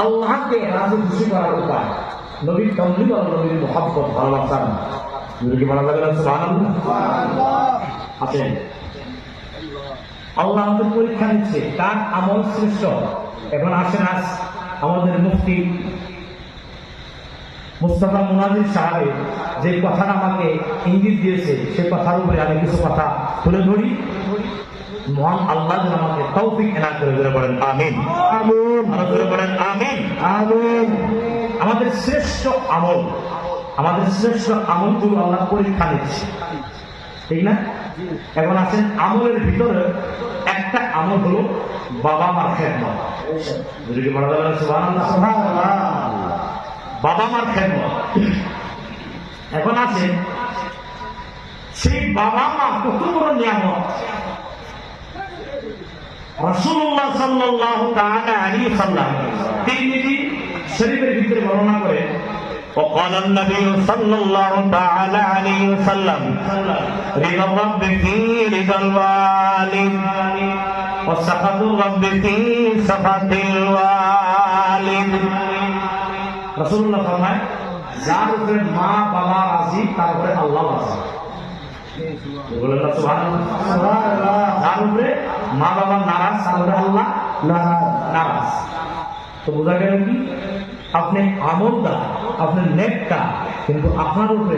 আল্লাহকে রাজি খুশি করার উপায় নবীর তমলিগ আর নবীর মুহাব্বত ভালোবাসা। কি বলা যাবে না? সুবহানাল্লাহ। আছেন আল্লাহ আমাদের পরীক্ষা নিচ্ছে কার আমল শ্রেষ্ঠ। এখন আসেন আজ আমাদের মুফতি মুস্তাফা মুনাজির সাহেব যে কথাটা আমাকে ইঙ্গিত দিয়েছে সে কথার উপরে আমি কিছু কথা তুলে ধরি। মহান আল্লাহ যেন আমাকে তৌফিক এনায়েত করে ধরে বলেন আমিন। আমিন। আরো ধরে বলেন আমিন। আমিন। আমাদের শ্রেষ্ঠ আমলগুলো আল্লাহ পরীক্ষা নিচ্ছে, ঠিক না? এখন আছেন আমলের ভিতরে একটা আমল হলো বাবা মার খেদমত। যদি বলা যাবে না সুবহানাল্লাহ। বাবা মার খেদমত। এখন আছে সেই বাবা মা কত বড় নিয়ামত। রাসূলুল্লাহ সাল্লাল্লাহু তাআলা আলাইহি ওয়াসাল্লাম তিরমিজি শরীফের ভিতরে বর্ণনা করে وقال النبي صلى الله تعالى عليه وسلم رضا الرب في رضا الوالد وسخط الرب في سخط الوالد। রাসূলুল্লাহ ফরমায় যার উপরে মা বাবা রাজি তার উপরে আল্লাহ রাজি। বলেন না সুবহানাল্লাহ। যার উপরে মা বাবা নারাজ তার উপরে আল্লাহ নারাজ। তো বোঝা গেল কি আপনি আমলদার, আপনি নেককার, কিন্তু আপনার উপরে